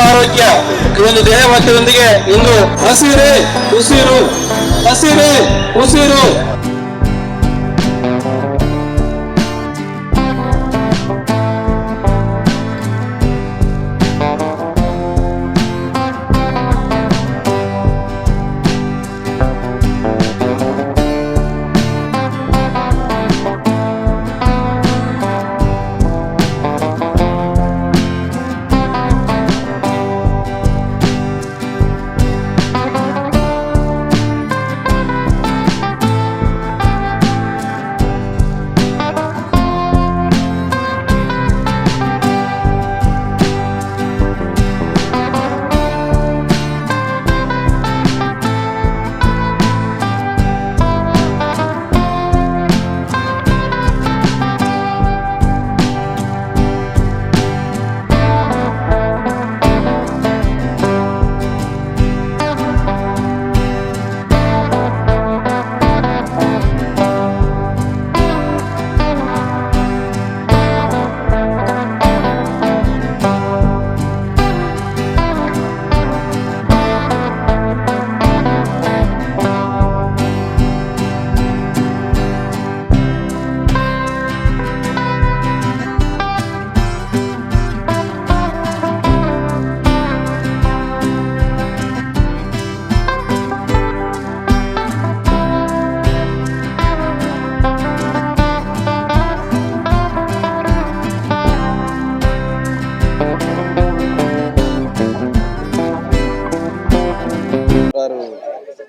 ಆರೋಗ್ಯ ಈ ಒಂದು ಧ್ಯೇಯವಾಕ್ಯದೊಂದಿಗೆ ಇಂದು ಹಸಿರೇ ಉಸಿರು, ಹಸಿರೇ ಉಸಿರು.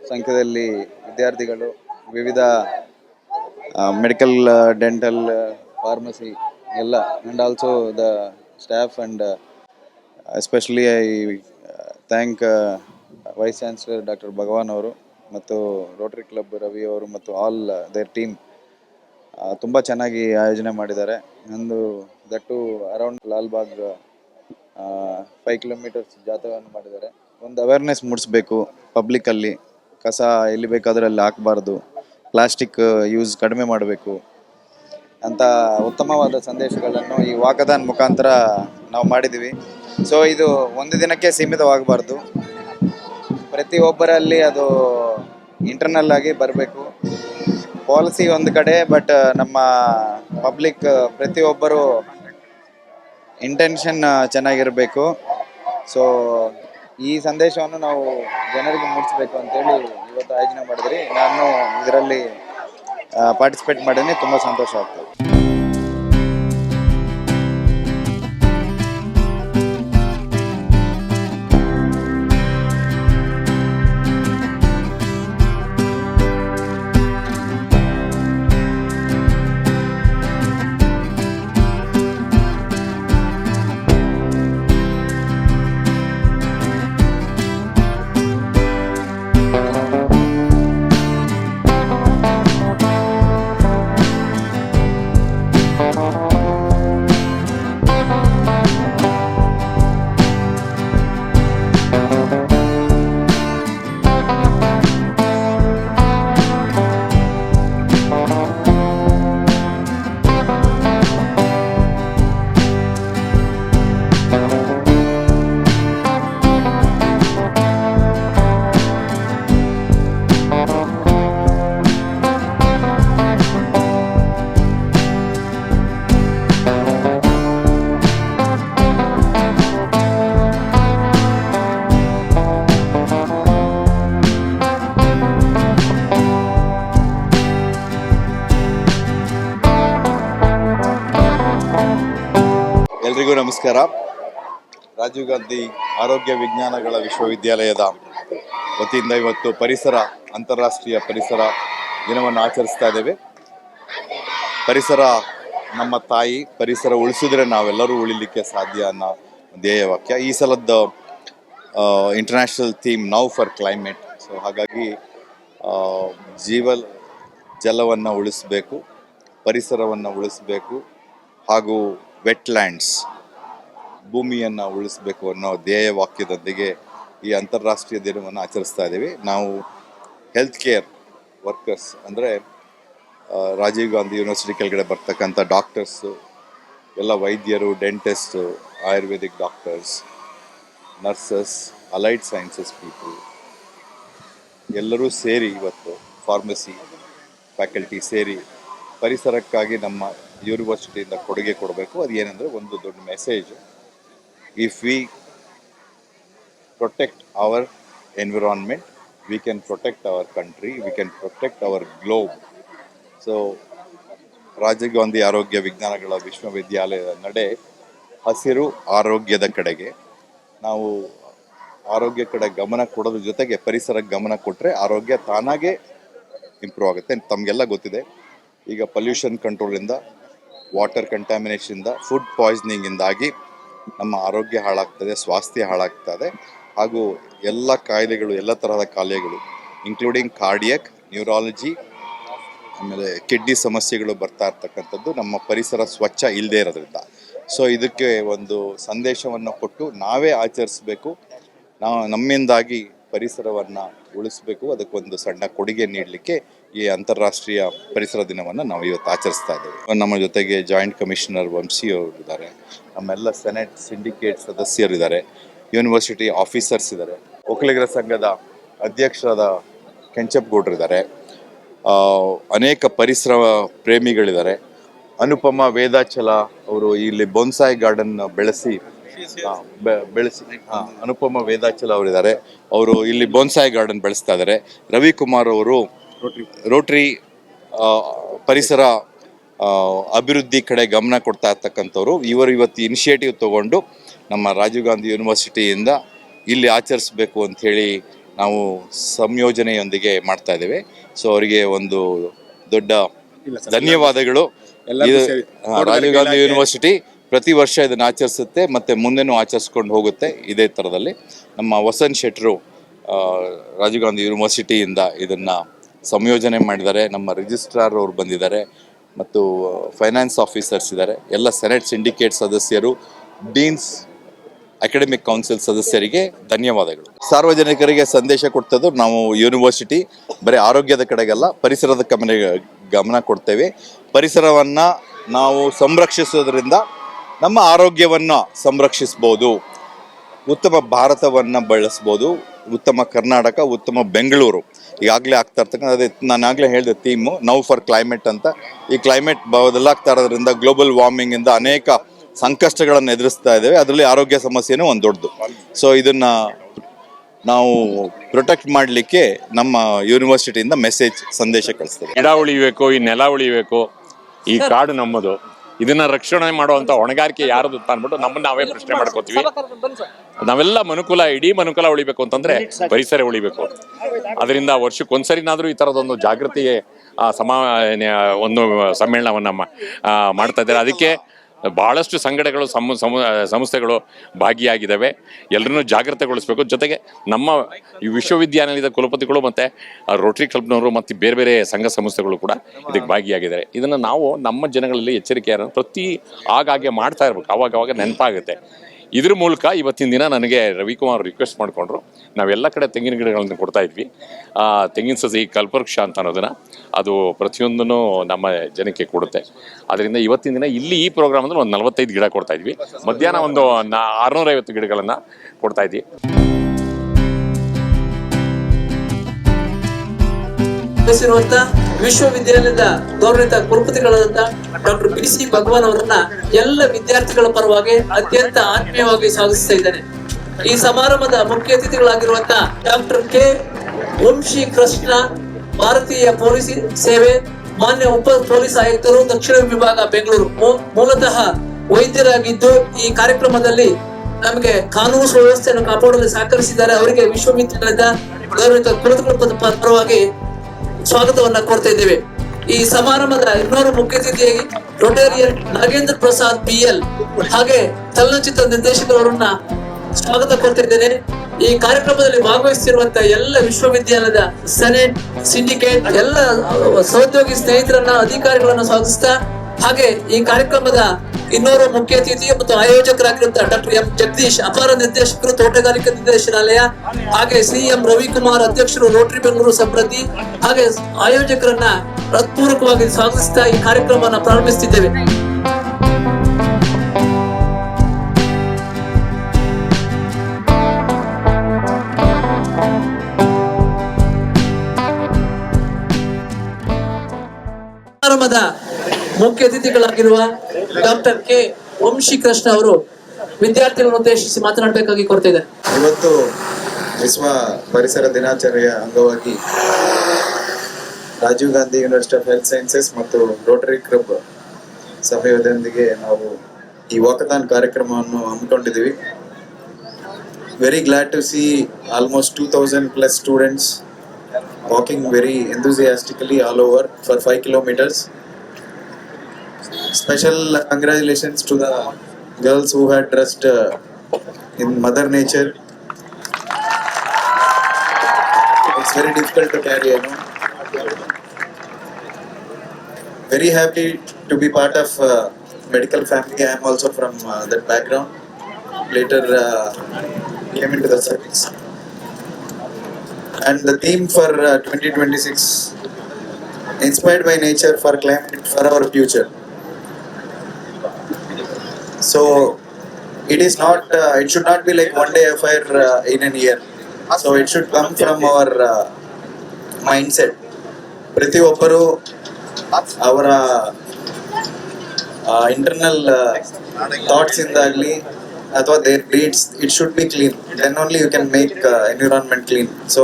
ಸಂಖ್ಯೆಯಲ್ಲಿ ವಿದ್ಯಾರ್ಥಿಗಳು ವಿವಿಧ ಮೆಡಿಕಲ್, ಡೆಂಟಲ್, ಫಾರ್ಮಸಿ ಎಲ್ಲ, and also the staff, and especially I thank vice chancellor doctor Bhagwan ಅವರು ಮತ್ತು ರೋಟರಿ ಕ್ಲಬ್ ರವಿ ಅವರು ಮತ್ತು ಆಲ್ ದೇರ್ ಟೀಮ್ ತುಂಬ ಚೆನ್ನಾಗಿ ಆಯೋಜನೆ ಮಾಡಿದ್ದಾರೆ. ಒಂದು ದಟ್ಟು ಅರೌಂಡ್ ಲಾಲ್ಬಾಗ್ 5 ಕಿಲೋಮೀಟರ್ಸ್ ಜಾಥಾವನ್ನು ಮಾಡಿದ್ದಾರೆ. ಒಂದು ಅವೇರ್ನೆಸ್ ಮೂಡಿಸ್ಬೇಕು ಪಬ್ಲಿಕ್ಕಲ್ಲಿ. ಕಸ ಎಲ್ಲಿ ಬೇಕಾದರೆ ಅಲ್ಲಿ ಹಾಕಬಾರ್ದು, ಪ್ಲಾಸ್ಟಿಕ್ ಯೂಸ್ ಕಡಿಮೆ ಮಾಡಬೇಕು ಅಂತ ಉತ್ತಮವಾದ ಸಂದೇಶಗಳನ್ನು ಈ ವಾಕಥಾನ್ ಮುಖಾಂತರ ನಾವು ಮಾಡಿದ್ದೀವಿ. ಸೊ ಇದು ಒಂದು ದಿನಕ್ಕೆ ಸೀಮಿತವಾಗಬಾರ್ದು, ಪ್ರತಿಯೊಬ್ಬರಲ್ಲಿ ಅದು ಇಂಟರ್ನಲ್ ಆಗಿ ಬರಬೇಕು. ಪಾಲಿಸಿ ಒಂದು ಕಡೆ, ಬಟ್ ನಮ್ಮ ಪಬ್ಲಿಕ್ ಪ್ರತಿಯೊಬ್ಬರು ಇಂಟೆನ್ಷನ್ ಚೆನ್ನಾಗಿರಬೇಕು. ಸೊ ಈ ಸಂದೇಶವನ್ನು ನಾವು ಜನರಿಗೆ ಮೂಡಿಸಬೇಕು ಅಂತೇಳಿ ಇವತ್ತು ಆಯೋಜನೆ ಮಾಡಿದ್ರಿ. ನಾನು ಇದರಲ್ಲಿ ಪಾರ್ಟಿಸಿಪೇಟ್ ಮಾಡಿದ್ದೀನಿ, ತುಂಬ ಸಂತೋಷ ಆಗ್ತದೆ. ಎಲ್ರಿಗೂ ನಮಸ್ಕಾರ. ರಾಜೀವ್ ಗಾಂಧಿ ಆರೋಗ್ಯ ವಿಜ್ಞಾನಗಳ ವಿಶ್ವವಿದ್ಯಾಲಯದ ವತಿಯಿಂದ ಇವತ್ತು ಅಂತಾರಾಷ್ಟ್ರೀಯ ಪರಿಸರ ದಿನವನ್ನು ಆಚರಿಸ್ತಾ ಇದ್ದೇವೆ. ಪರಿಸರ ನಮ್ಮ ತಾಯಿ, ಪರಿಸರ ಉಳಿಸಿದ್ರೆ ನಾವೆಲ್ಲರೂ ಉಳಿಲಿಕ್ಕೆ ಸಾಧ್ಯ ಅನ್ನೋ ಧ್ಯೇಯವಾಕ್ಯ. ಈ ಸಲದ international theme now for climate. So ಹಾಗಾಗಿ ಜಲವನ್ನು ಉಳಿಸಬೇಕು, ಪರಿಸರವನ್ನು ಉಳಿಸಬೇಕು, ಹಾಗೂ ವೆಟ್ಲ್ಯಾಂಡ್ಸ್, ಭೂಮಿಯನ್ನು ಉಳಿಸಬೇಕು ಅನ್ನೋ ಧ್ಯೇಯ ವಾಕ್ಯದೊಂದಿಗೆ ಈ ಅಂತಾರಾಷ್ಟ್ರೀಯ ದಿನವನ್ನು ಆಚರಿಸ್ತಾ ಇದ್ದೀವಿ. ನಾವು ಹೆಲ್ತ್ ಕೇರ್ ವರ್ಕರ್ಸ್ ಅಂದರೆ ರಾಜೀವ್ ಗಾಂಧಿ ಯೂನಿವರ್ಸಿಟಿ ಕೆಳಗಡೆ ಬರ್ತಕ್ಕಂಥ ಡಾಕ್ಟರ್ಸು, ಎಲ್ಲ ವೈದ್ಯರು, dentist, Ayurvedic doctors, nurses, allied sciences people ಎಲ್ಲರೂ ಸೇರಿ ಇವತ್ತು ಫಾರ್ಮಸಿ ಫ್ಯಾಕಲ್ಟಿ ಸೇರಿ ಪರಿಸರಕ್ಕಾಗಿ ನಮ್ಮ ಯೂನಿವರ್ಸಿಟಿಯಿಂದ ಕೊಡುಗೆ ಕೊಡಬೇಕು. ಅದು ಏನಂದರೆ ಒಂದು ದೊಡ್ಡ message. If we protect our environment, we can protect our country, we can protect our globe. So Rajiv Gandhi ಆರೋಗ್ಯ ವಿಜ್ಞಾನಗಳ ವಿಶ್ವವಿದ್ಯಾಲಯದ ನಡೆ ಹಸಿರು ಆರೋಗ್ಯದ ಕಡೆಗೆ. ನಾವು ಆರೋಗ್ಯ ಕಡೆ ಗಮನ ಕೊಡೋದ್ರ ಜೊತೆಗೆ ಪರಿಸರಕ್ಕೆ ಗಮನ ಕೊಟ್ಟರೆ ಆರೋಗ್ಯ ತಾನಾಗೇ ಇಂಪ್ರೂವ್ ಆಗುತ್ತೆ. ತಮಗೆಲ್ಲ ಗೊತ್ತಿದೆ, ಈಗ ಪೊಲ್ಯೂಷನ್ ಕಂಟ್ರೋಲಿಂದ, ವಾಟರ್ ಕಂಟ್ಯಾಮಿನೇಷನಿಂದ, ಫುಡ್ ಪಾಯ್ಸನಿಂಗಿಂದಾಗಿ ನಮ್ಮ ಆರೋಗ್ಯ ಹಾಳಾಗ್ತದೆ, ಸ್ವಾಸ್ಥ್ಯ ಹಾಳಾಗ್ತದೆ. ಹಾಗೂ ಎಲ್ಲ ಕಾಯಿಲೆಗಳು, ಎಲ್ಲ ತರಹದ ಕಾಯಿಲೆಗಳು ಇನ್ಕ್ಲೂಡಿಂಗ್ ಕಾರ್ಡಿಯಕ್, ನ್ಯೂರಾಲಜಿ, ಆಮೇಲೆ ಕಿಡ್ನಿ ಸಮಸ್ಯೆಗಳು ಬರ್ತಾ ಇರ್ತಕ್ಕಂಥದ್ದು ನಮ್ಮ ಪರಿಸರ ಸ್ವಚ್ಛ ಇಲ್ಲದೆ ಇರೋದ್ರಿಂದ. ಸೊ ಇದಕ್ಕೆ ಒಂದು ಸಂದೇಶವನ್ನು ಕೊಟ್ಟು ನಾವೇ ಆಚರಿಸಬೇಕು. ನಾವು ನಮ್ಮಿಂದಾಗಿ ಪರಿಸರವನ್ನು ಉಳಿಸಬೇಕು. ಅದಕ್ಕೊಂದು ಸಣ್ಣ ಕೊಡುಗೆ ನೀಡಲಿಕ್ಕೆ ಈ ಅಂತಾರಾಷ್ಟ್ರೀಯ ಪರಿಸರ ದಿನವನ್ನು ನಾವು ಇವತ್ತು ಆಚರಿಸ್ತಾ ಇದ್ದೇವೆ. ನಮ್ಮ ಜೊತೆಗೆ ಜಾಯಿಂಟ್ ಕಮಿಷನರ್ ವಂಶಿ ಅವರು ಇದ್ದಾರೆ, ನಮ್ಮೆಲ್ಲ ಸೆನೆಟ್ ಸಿಂಡಿಕೇಟ್ ಸದಸ್ಯರಿದ್ದಾರೆ, ಯೂನಿವರ್ಸಿಟಿ ಆಫೀಸರ್ಸ್ ಇದ್ದಾರೆ, ಒಕ್ಕಲಿಗರ ಸಂಘದ ಅಧ್ಯಕ್ಷರಾದ ಕೆಂಚಪ್ಪಗೌಡರಿದ್ದಾರೆ, ಅನೇಕ ಪರಿಸರ ಪ್ರೇಮಿಗಳಿದ್ದಾರೆ. ಅನುಪಮ ವೇದಾಚಲ ಅವರು ಇಲ್ಲಿ ಬೊನ್ಸಾಯಿ ಗಾರ್ಡನ್ ಬೆಳೆಸಿ ಅನುಪಮ ವೇದಾಚಲ ಅವರಿದ್ದಾರೆ, ಅವರು ಇಲ್ಲಿ ಬೊನ್ಸಾಯಿ ಗಾರ್ಡನ್ ಬೆಳೆಸ್ತಾ ಇದ್ದಾರೆ. ರವಿಕುಮಾರ್ ಅವರು ರೋಟ್ರಿ ಪರಿಸರ ಅಭಿವೃದ್ಧಿ ಕಡೆ ಗಮನ ಕೊಡ್ತಾ ಇರ್ತಕ್ಕಂಥವ್ರು. ಇವರು ಇವತ್ತು ಇನಿಷಿಯೇಟಿವ್ ತಗೊಂಡು ನಮ್ಮ ರಾಜೀವ್ ಗಾಂಧಿ ಯೂನಿವರ್ಸಿಟಿಯಿಂದ ಇಲ್ಲಿ ಆಚರಿಸಬೇಕು ಅಂಥೇಳಿ ನಾವು ಸಂಯೋಜನೆಯೊಂದಿಗೆ ಮಾಡ್ತಾ ಇದ್ದೇವೆ. ಸೊ ಅವರಿಗೆ ಒಂದು ದೊಡ್ಡ ಧನ್ಯವಾದಗಳು. ರಾಜೀವ್ ಗಾಂಧಿ ಯೂನಿವರ್ಸಿಟಿ ಪ್ರತಿ ವರ್ಷ ಇದನ್ನು ಆಚರಿಸುತ್ತೆ ಮತ್ತು ಮುಂದೆನೂ ಆಚರಿಸ್ಕೊಂಡು ಹೋಗುತ್ತೆ ಇದೇ ಥರದಲ್ಲಿ. ನಮ್ಮ ವಸಂತ್ ಶೆಟ್ಟರು ರಾಜೀವ್ ಗಾಂಧಿ ಯೂನಿವರ್ಸಿಟಿಯಿಂದ ಇದನ್ನು ಸಂಯೋಜನೆ ಮಾಡಿದ್ದಾರೆ. ನಮ್ಮ ರಿಜಿಸ್ಟ್ರಾರ್ ಅವರು ಬಂದಿದ್ದಾರೆ ಮತ್ತು ಫೈನಾನ್ಸ್ ಆಫೀಸರ್ಸ್ ಇದ್ದಾರೆ. ಎಲ್ಲ ಸೆನೆಟ್ ಸಿಂಡಿಕೇಟ್ ಸದಸ್ಯರು, ಡೀನ್ಸ್, ಅಕಾಡೆಮಿಕ್ ಕೌನ್ಸಿಲ್ ಸದಸ್ಯರಿಗೆ ಧನ್ಯವಾದಗಳು. ಸಾರ್ವಜನಿಕರಿಗೆ ಸಂದೇಶ ಕೊಡ್ತದ್ದು, ನಾವು ಯೂನಿವರ್ಸಿಟಿ ಬರೀ ಆರೋಗ್ಯದ ಕಡೆಗಲ್ಲ, ಪರಿಸರದ ಗಮನ ಕೊಡ್ತೇವೆ. ಪರಿಸರವನ್ನು ನಾವು ಸಂರಕ್ಷಿಸೋದ್ರಿಂದ ನಮ್ಮ ಆರೋಗ್ಯವನ್ನು ಸಂರಕ್ಷಿಸ್ಬೋದು, ಉತ್ತಮ ಭಾರತವನ್ನು ಬೆಳೆಸ್ಬೋದು, ಉತ್ತಮ ಕರ್ನಾಟಕ, ಉತ್ತಮ ಬೆಂಗಳೂರು. ಈಗಾಗಲೇ ಆಗ್ತಾ ಇರ್ತಕ್ಕಂಥ, ಅದೇ ನಾನು ಆಗಲೇ ಹೇಳಿದೆ ಥೀಮು ನೌ ಫಾರ್ ಕ್ಲೈಮೇಟ್ ಅಂತ. ಈ ಕ್ಲೈಮೇಟ್ ಬದಲಾಗ್ತಾ ಇರೋದ್ರಿಂದ ಗ್ಲೋಬಲ್ ವಾರ್ಮಿಂಗಿಂದ ಅನೇಕ ಸಂಕಷ್ಟಗಳನ್ನು ಎದುರಿಸ್ತಾ ಇದ್ದೇವೆ. ಅದರಲ್ಲಿ ಆರೋಗ್ಯ ಸಮಸ್ಯೆನೂ ಒಂದು ದೊಡ್ಡದು. ಸೊ ಇದನ್ನು ನಾವು ಪ್ರೊಟೆಕ್ಟ್ ಮಾಡಲಿಕ್ಕೆ ನಮ್ಮ ಯೂನಿವರ್ಸಿಟಿಯಿಂದ ಸಂದೇಶ ಕಳಿಸ್ತೇವೆ. ಗಿಡ ಉಳಿಬೇಕು, ಈ ನೆಲ ಉಳಿಬೇಕು, ಈ ಕಾಡು ನಮ್ಮದು, ಇದನ್ನ ರಕ್ಷಣೆ ಮಾಡುವಂತ ಹೊಣೆಗಾರಿಕೆ ಯಾರದು ಅಂತ ಅಂದ್ಬಿಟ್ಟು ನಮ್ಮನ್ನ ನಾವೇ ಪ್ರಶ್ನೆ ಮಾಡ್ಕೋತೀವಿ. ನಾವೆಲ್ಲ ಇಡೀ ಮನುಕುಲ ಉಳಿಬೇಕು ಅಂತಂದ್ರೆ ಪರಿಸರ ಉಳಿಬೇಕು. ಅದರಿಂದ ವರ್ಷಕ್ಕೊಂದ್ಸರಿನಾದ್ರೂ ಈ ತರದೊಂದು ಜಾಗೃತಿ ಒಂದು ಸಮ್ಮೇಳನವನ್ನ ಮಾಡ್ತಾ ಇದ್ದಾರೆ. ಅದಕ್ಕೆ ಬಹಳಷ್ಟು ಸಂಘಟನೆಗಳು ಸಂಸ್ಥೆಗಳು ಭಾಗಿಯಾಗಿದ್ದಾವೆ. ಎಲ್ಲರನ್ನೂ ಜಾಗೃತೆಗೊಳಿಸಬೇಕು. ಜೊತೆಗೆ ನಮ್ಮ ಈ ವಿಶ್ವವಿದ್ಯಾನಿಲಯದ ಕುಲಪತಿಗಳು ಮತ್ತು ರೋಟರಿ ಕ್ಲಬ್ನವರು ಮತ್ತು ಬೇರೆ ಬೇರೆ ಸಂಘ ಸಂಸ್ಥೆಗಳು ಕೂಡ ಇದಕ್ಕೆ ಭಾಗಿಯಾಗಿದ್ದಾರೆ. ಇದನ್ನು ನಾವು ನಮ್ಮ ಜನಗಳಲ್ಲಿ ಎಚ್ಚರಿಕೆಯನ್ನು ಆಗಾಗ್ಗೆ ಮಾಡ್ತಾ ಇರ್ಬೇಕು. ಆವಾಗ ನೆನಪಾಗುತ್ತೆ. ಇದ್ರ ಮೂಲಕ ಇವತ್ತಿನ ದಿನ ನನಗೆ ರವಿಕುಮಾರ್ ರಿಕ್ವೆಸ್ಟ್ ಮಾಡಿಕೊಂಡ್ರು. ನಾವೆಲ್ಲ ಕಡೆ ತೆಂಗಿನ ಗಿಡಗಳನ್ನು ಕೊಡ್ತಾ ಇದ್ವಿ. ತೆಂಗಿನ ಸಸಿ ಕಲ್ಪವೃಕ್ಷ ಅಂತ ಅನ್ನೋದನ್ನು ಅದು ಪ್ರತಿಯೊಂದೂ ನಮ್ಮ ಜನಕ್ಕೆ ಕೊಡುತ್ತೆ. ಅದರಿಂದ ಇವತ್ತಿನ ದಿನ ಇಲ್ಲಿ ಈ ಪ್ರೋಗ್ರಾಮ್ ಅಂದ್ರೆ ಒಂದು 45 ಗಿಡ ಕೊಡ್ತಾ ಇದ್ವಿ. ಮಧ್ಯಾಹ್ನ ಒಂದು 650 ಗಿಡಗಳನ್ನು ಕೊಡ್ತಾ ಇದ್ವಿ. ವಿಶ್ವವಿದ್ಯಾಲಯದ ಗೌರವಿತ ಕುಲಪತಿಗಳಾದಂತ ಡಾಕ್ಟರ್ BC ಭಗವಾನ್ ಅವರನ್ನ ಎಲ್ಲ ವಿದ್ಯಾರ್ಥಿಗಳ ಪರವಾಗಿ ಅತ್ಯಂತ ಆತ್ಮೀಯವಾಗಿ ಸ್ವಾಗತಿಸ್ತಾ ಇದ್ದೇನೆ. ಈ ಸಮಾರಂಭದ ಮುಖ್ಯ ಅತಿಥಿಗಳಾಗಿರುವಂತಹ ಡಾಕ್ಟರ್ K. ವಂಶಿ ಕೃಷ್ಣ, ಭಾರತೀಯ ಪೊಲೀಸ್ ಸೇವೆ, ಮಾನ್ಯ ಉಪ ಪೊಲೀಸ್ ಆಯುಕ್ತರು, ದಕ್ಷಿಣ ವಿಭಾಗ ಬೆಂಗಳೂರು, ಮೂಲತಃ ವೈದ್ಯರಾಗಿದ್ದು ಈ ಕಾರ್ಯಕ್ರಮದಲ್ಲಿ ನಮಗೆ ಕಾನೂನು ಸುವ್ಯವಸ್ಥೆಯನ್ನು ಕಾಪಾಡಲು ಸಹಕರಿಸಿದ್ದಾರೆ. ಅವರಿಗೆ ವಿಶ್ವವಿದ್ಯಾಲಯದ ಗೌರವಿತ ಕುಲಪತಿಗಳ ಪರವಾಗಿ ಸ್ವಾಗತವನ್ನ ಕೋರ್ತಾ ಇದ್ದೇವೆ. ಈ ಸಮಾರಂಭದ ಇನ್ನೊಂದು ಮುಖ್ಯ ಅತಿಥಿಯಾಗಿ ರೊಟೇರಿಯನ್ ನಾಗೇಂದ್ರ ಪ್ರಸಾದ್ BL ಹಾಗೆ ಚಲನಚಿತ್ರ ನಿರ್ದೇಶಕರವರನ್ನ ಸ್ವಾಗತ ಕೋರ್ತಾ ಇದ್ದೇನೆ. ಈ ಕಾರ್ಯಕ್ರಮದಲ್ಲಿ ಭಾಗವಹಿಸುತ್ತಿರುವಂತಹ ಎಲ್ಲ ವಿಶ್ವವಿದ್ಯಾಲಯದ ಸೆನೆಟ್, ಸಿಂಡಿಕೇಟ್, ಎಲ್ಲ ಸಹೋದ್ಯೋಗಿ ಸ್ನೇಹಿತರನ್ನ, ಅಧಿಕಾರಿಗಳನ್ನ ಸ್ವಾಗತಿಸ್ತಾ, ಹಾಗೆ ಈ ಕಾರ್ಯಕ್ರಮದ ಇನ್ನೋರ್ವ ಮುಖ್ಯ ಅತಿಥಿ ಮತ್ತು ಆಯೋಜಕರಾಗಿರುವಂತಹ ಡಾಕ್ಟರ್ M. ಜಗದೀಶ್, ಅಪರ ನಿರ್ದೇಶಕರು, ತೋಟಗಾರಿಕಾ ನಿರ್ದೇಶನಾಲಯ, ಹಾಗೆ CM ರವಿಕುಮಾರ್, ಅಧ್ಯಕ್ಷರು, ರೋಟರಿ ಬೆಂಗಳೂರು ಸಮೃದ್ಧಿ, ಹಾಗೆ ಆಯೋಜಕರನ್ನ ಹೃತ್ಪೂರ್ವಕವಾಗಿ ಸ್ವಾಗತಿಸ್ತಾ ಈ ಕಾರ್ಯಕ್ರಮವನ್ನು ಪ್ರಾರಂಭಿಸುತ್ತಿದ್ದೇವೆ. ಮುಖ್ಯ ಅತಿಥಿಗಳಾಗಿರುವ ಡಾಕ್ಟರ್ ಕೆ ವಂಶೀಕೃಷ್ಣ ಅವರು ವಿದ್ಯಾರ್ಥಿಗಳನ್ನು ಉದ್ದೇಶಿಸಿ ಮಾತನಾಡಬೇಕಾಗಿ ಕೋರ್ತಾ ಇದ್ದಾರೆ. ಇವತ್ತು ವಿಶ್ವ ಪರಿಸರ ದಿನಾಚರಣೆಯ ಅಂಗವಾಗಿ Rajiv Gandhi university of health sciences ಮತ್ತು ರೋಟರಿ ಕ್ಲಬ್ ಸಹಯೋಗದೊಂದಿಗೆ ನಾವು ಈ ವಾಕಥಾನ್ ಕಾರ್ಯಕ್ರಮವನ್ನು ಹಮ್ಮಿಕೊಂಡಿದ್ದೀವಿ. Very glad to see almost 2000 plus students walking very enthusiastically all over for 5 kilometers. Special congratulations to the girls who had trust in Mother Nature. It's very difficult to carry, you know. Very happy to be part of medical family. I am also from that background. Later came into the service. And the theme for 2026, inspired by nature for climate for our future. So it is not, it should not be like one day affair in a year. So it should come from our mindset. ಪ್ರತಿ ಒಬ್ಬರು ಅವರ internal thoughts ಇಂದಾಗ್ಲಿ ಅಥವಾ their deeds it should be clean, then only you can make environment clean. So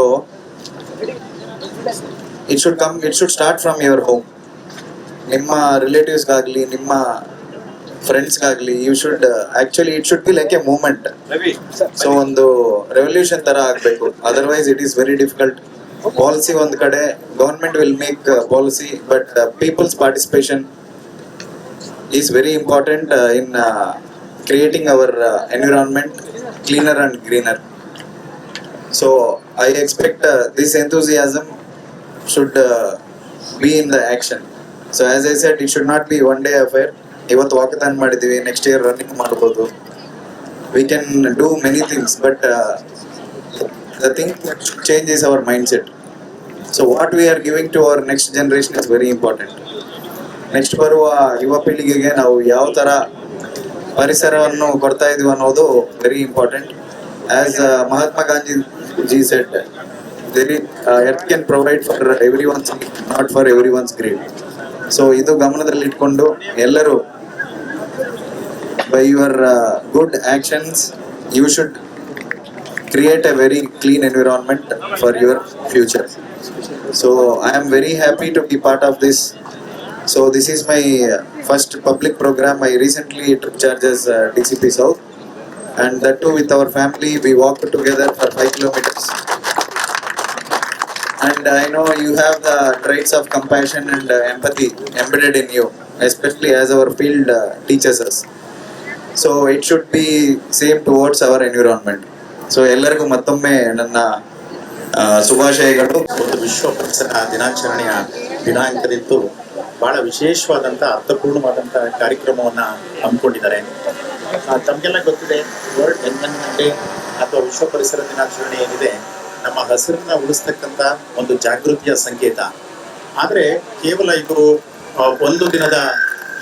it should start from your home. ನಿಮ್ಮ ರಿಲೇಟಿವ್ಸ್ಗಾಗಲಿ ನಿಮ್ಮ ಫ್ರೆಂಡ್ಸ್ಗಾಗಲಿ you should actually it should be like a movement. So ಒಂದು revolution ತರ ಆಗಬೇಕು, otherwise it is very difficult. Policy ಒಂದು ಕಡೆ, government will make policy, but people's participation is very important in creating our environment cleaner and greener. So I expect this enthusiasm should be in the action. So as I said, it should not be one day affair. Ivattu walkathon ಮಾಡಿದೀವಿ, next year running ಮಾಡಬಹುದು. We can do many things, but the thing that should change is our mindset. So what we are giving to our next generation is very important. Next ಬರುವ ಯುವ ಪೀಳಿಗೆಗೆ ನಾವು ಯಾವ ತರ ಪರಿಸರವನ್ನು ಕೊಡ್ತಾ ಇದೀವಿ ಅನ್ನೋದು very important. As Mahatma Gandhi ji said, earth can provide for every one's, not for every one's greed. So ಇದು ಗಮನದಲ್ಲಿ ಇಟ್ಕೊಂಡು ಎಲ್ಲರೂ by your good actions you should create a very clean environment for your future. So I am very happy to be part of this. So this is my first public program. I recently took charge as DCP South, and that too with our family. We walked together for 5 kilometers. And I know you have the traits of compassion and empathy embedded in you, especially as our field teaches us. So it should be same towards our environment. So ಎಲ್ಲರಿಗೂ ಮತ್ತೊಮ್ಮೆ ನನ್ನ ಶುಭಾಶಯಗಳು. ಒಂದು ವಿಶ್ವ ಪರಿಸರ ದಿನಾಚರಣೆಯ ದಿನಾಂಕದಂದು ಬಹಳ ವಿಶೇಷವಾದಂಥ ಅರ್ಥಪೂರ್ಣವಾದಂಥ ಕಾರ್ಯಕ್ರಮವನ್ನು ಹಮ್ಮಿಕೊಂಡಿದ್ದಾರೆ. ತಮಗೆಲ್ಲ ಗೊತ್ತಿದೆ, ವರ್ಲ್ಡ್ ಎನ್ವೈರನ್ಮೆಂಟ್ ಡೇ ಅಥವಾ ವಿಶ್ವ ಪರಿಸರ ದಿನಾಚರಣೆ ಏನಿದೆ, ನಮ್ಮ ಹಸಿರನ್ನ ಉಳಿಸ್ತಕ್ಕಂಥ ಒಂದು ಜಾಗೃತಿಯ ಸಂಕೇತ. ಆದರೆ ಕೇವಲ ಇದು ಒಂದು ದಿನದ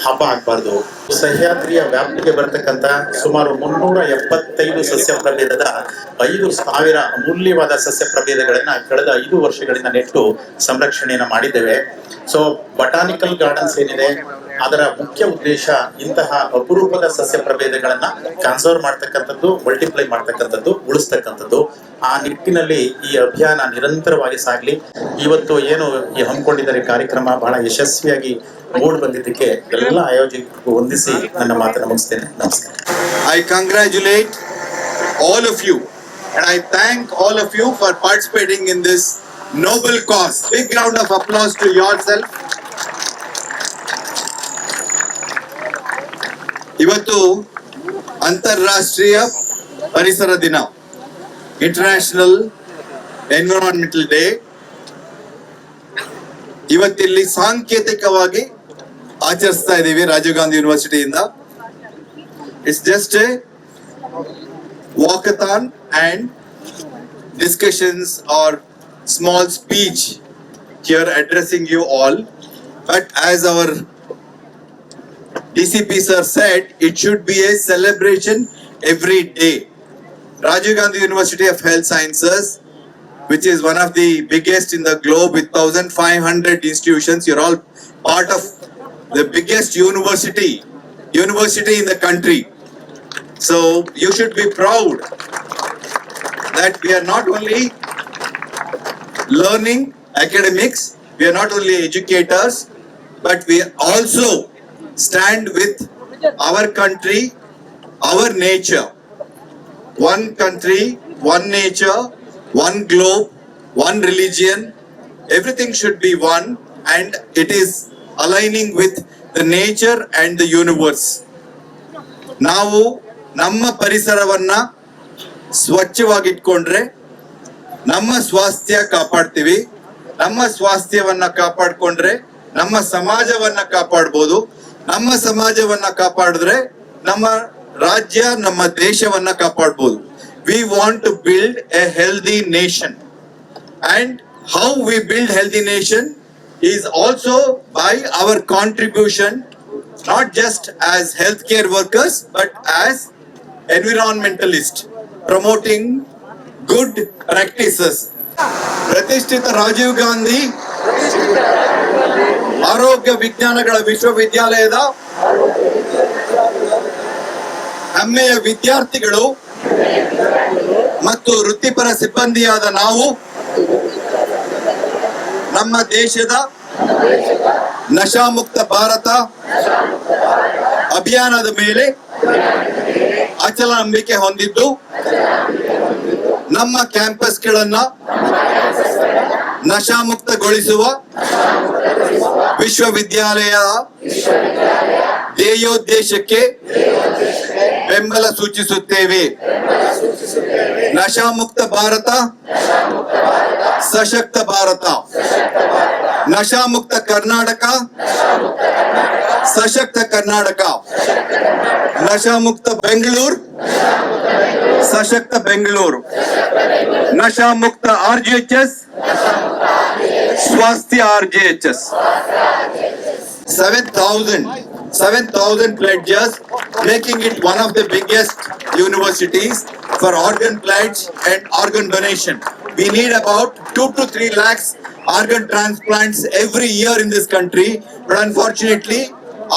ಹಬ್ಬ ಆಗಬಾರ್ದು. ಸಹ್ಯಾದ್ರಿಯ ವ್ಯಾಪ್ತಿಗೆ ಬರ್ತಕ್ಕಂಥ ಸುಮಾರು 375 ಸಸ್ಯ ಪ್ರಭೇದದ 5,000 ಅಮೂಲ್ಯವಾದ ಸಸ್ಯ ಪ್ರಭೇದಗಳನ್ನ ಕಳೆದ 5 ವರ್ಷಗಳಿಂದ ನೆಟ್ಟು ಸಂರಕ್ಷಣೆಯನ್ನ ಮಾಡಿದ್ದೇವೆ. ಸೊ ಬಟಾನಿಕಲ್ ಗಾರ್ಡನ್ಸ್ ಏನಿದೆ, ಅದರ ಮುಖ್ಯ ಉದ್ದೇಶ ಇಂತಹ ಅಪರೂಪದ ಸಸ್ಯ ಪ್ರಭೇದಗಳನ್ನ ಕನ್ಸರ್ವ್ ಮಾಡ್ತಕ್ಕಂಥದ್ದು, ಮಲ್ಟಿಪ್ಲೈ ಮಾಡ್ತಕ್ಕಂಥದ್ದು, ಉಳಿಸ್ತಕ್ಕಂಥದ್ದು. ಆ ನಿಟ್ಟಿನಲ್ಲಿ ಈ ಅಭಿಯಾನ ನಿರಂತರವಾಗಿ ಸಾಗಲಿ. ಇವತ್ತು ಏನು ಹಮ್ಮಿಕೊಂಡಿದ್ದಾರೆ ಕಾರ್ಯಕ್ರಮ ಬಹಳ ಯಶಸ್ವಿಯಾಗಿ ಮೂಡ್ ಬಂದಿದ್ದಕ್ಕೆ ಎಲ್ಲ ಆಯೋಜಕರಿಗೂ ವಂದಿಸಿ ನನ್ನ ಮಾತನ್ನು ಮುಗಿಸ್ತೇನೆ. ನಮಸ್ಕಾರ. I congratulate all of you and I thank all of you for participating in this noble cause. Big round of applause to yourself. ಇವತ್ತು ಅಂತಾರಾಷ್ಟ್ರೀಯ ಪರಿಸರ ದಿನ, ಇಂಟರ್ನ್ಯಾಷನಲ್ ಎನ್ವಿರಾನ್ಮೆಂಟಲ್ ಡೇ. ಇವತ್ತಿಲ್ಲಿ ಸಾಂಕೇತಿಕವಾಗಿ ಆಚರಿಸ್ತಾ ಇದ್ದೀವಿ ರಾಜೀವ್ ಗಾಂಧಿ ಯೂನಿವರ್ಸಿಟಿಯಿಂದ. It's just a walkathon and discussions are small speech here addressing you all, but as our DCP sir said, it should be a celebration every day. Rajiv Gandhi University of Health Sciences, which is one of the biggest in the globe with 1,500 institutions, you're all part of the biggest university in the country. So you should be proud that we are not only learning academics, we are not only educators, but we also stand with our country, our nature. One country, one nature, one globe, one religion, everything should be one, and it is aligning with the nature and the universe. ನಾವು ನಮ್ಮ ಪರಿಸರವನ್ನ ಸ್ವಚ್ಛವಾಗಿಟ್ಕೊಂಡ್ರೆ ನಮ್ಮ ಸ್ವಾಸ್ಥ್ಯ ಕಾಪಾಡ್ತೀವಿ. ನಮ್ಮ ಸ್ವಾಸ್ಥ್ಯವನ್ನ ಕಾಪಾಡ್ಕೊಂಡ್ರೆ ನಮ್ಮ ಸಮಾಜವನ್ನ ಕಾಪಾಡ್ಬೋದು. ನಮ್ಮ ಸಮಾಜವನ್ನ ಕಾಪಾಡಿದ್ರೆ ನಮ್ಮ ರಾಜ್ಯ, ನಮ್ಮ ದೇಶವನ್ನ ಕಾಪಾಡ್ಬೋದು. We want to build a healthy nation, and how we build healthy nation is also by our contribution, not just as healthcare workers but as environmentalists, promoting good practices. ಪ್ರತಿಷ್ಠಿತ ರಾಜೀವ್ ಗಾಂಧಿ ಆರೋಗ್ಯ ವಿಜ್ಞಾನಗಳ ವಿಶ್ವವಿದ್ಯಾಲಯದ ಹೆಮ್ಮೆಯ ವಿದ್ಯಾರ್ಥಿಗಳು ಮತ್ತು ವೃತ್ತಿಪರ ಸಿಬ್ಬಂದಿಯಾದ ನಾವು ನಮ್ಮ ದೇಶದ ನಶಾಮುಕ್ತ ಭಾರತ ಅಭಿಯಾನದ ಮೇಲೆ ಅಚಲ ನಂಬಿಕೆ ಹೊಂದಿದ್ದು ನಮ್ಮ ಕ್ಯಾಂಪಸ್ಗಳನ್ನ ನಶಾಮುಕ್ತಗೊಳಿಸುವ ವಿಶ್ವವಿದ್ಯಾಲಯ ಧ್ಯೇಯೋದ್ದೇಶಕ್ಕೆ ಬೆಂಬಲ ಸೂಚಿಸುತ್ತೇವೆ. ನಶಾಮುಕ್ತ ಭಾರತ, ಸಶಕ್ತ ಭಾರತ. ನಶಾಮುಕ್ತ ಕರ್ನಾಟಕ, ಸಶಕ್ತ ಕರ್ನಾಟಕ. ನಶಾಮುಕ್ತ ಬೆಂಗಳೂರು, ಸಶಕ್ತ ಬೆಂಗಳೂರು. ನಶಾಮುಕ್ತ RGHS, ಸ್ವಾಸ್ಥ್ಯ RGHS. 7,000 pledges, making it one of the biggest universities for organ pledge and organ donation. We need about 2 to 3 lakhs organ transplants every year in this country, but unfortunately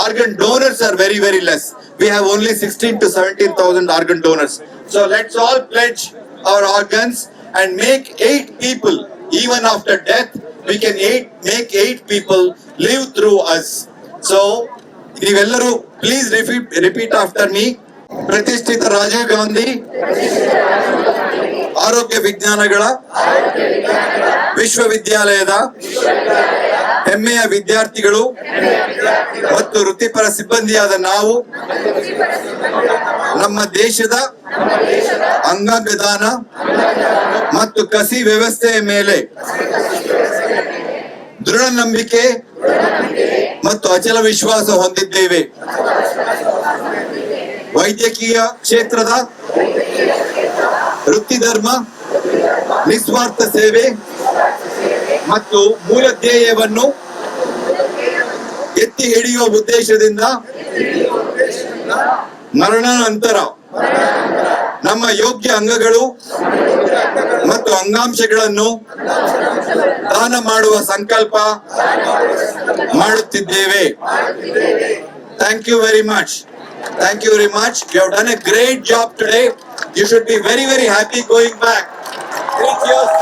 organ donors are very, very less. We have only 16 to 17,000 organ donors. So let's all pledge our organs and make 8 people, even after death, we can make 8 people live through us. So ನೀವೆಲ್ಲರೂ please repeat after me. ಪ್ರತಿಷ್ಠಿತ ರಾಜೀವ್ ಗಾಂಧಿ ಆರೋಗ್ಯ ವಿಜ್ಞಾನಗಳ ವಿಶ್ವವಿದ್ಯಾಲಯದ ಹೆಮ್ಮೆಯ ವಿದ್ಯಾರ್ಥಿಗಳು ಮತ್ತು ವೃತ್ತಿಪರ ಸಿಬ್ಬಂದಿಯಾದ ನಾವು ನಮ್ಮ ದೇಶದ ಅಂಗಾಂಗ ದಾನ ಮತ್ತು ಕಸಿ ವ್ಯವಸ್ಥೆಯ ಮೇಲೆ ದೃಢ ನಂಬಿಕೆ ಮತ್ತು ಅಚಲ ವಿಶ್ವಾಸ ಹೊಂದಿದ್ದೇವೆ. ವೈದ್ಯಕೀಯ ಕ್ಷೇತ್ರದ ವೃತ್ತಿ ಧರ್ಮ, ನಿಸ್ವಾರ್ಥ ಸೇವೆ ಮತ್ತು ಮೂಲ ಧ್ಯೇಯವನ್ನು ಎತ್ತಿ ಹಿಡಿಯುವ ಉದ್ದೇಶದಿಂದ ಮರಣಾನಂತರ ನಮ್ಮ ಯೋಗ್ಯ ಅಂಗಗಳು ಮತ್ತು ಅಂಗಾಂಶಗಳನ್ನು ದಾನ ಮಾಡುವ ಸಂಕಲ್ಪ ಮಾಡುತ್ತಿದ್ದೇವೆ. Thank you very much. Thank you very much. You have done a great job today. You should be very, very happy going back. 3 years.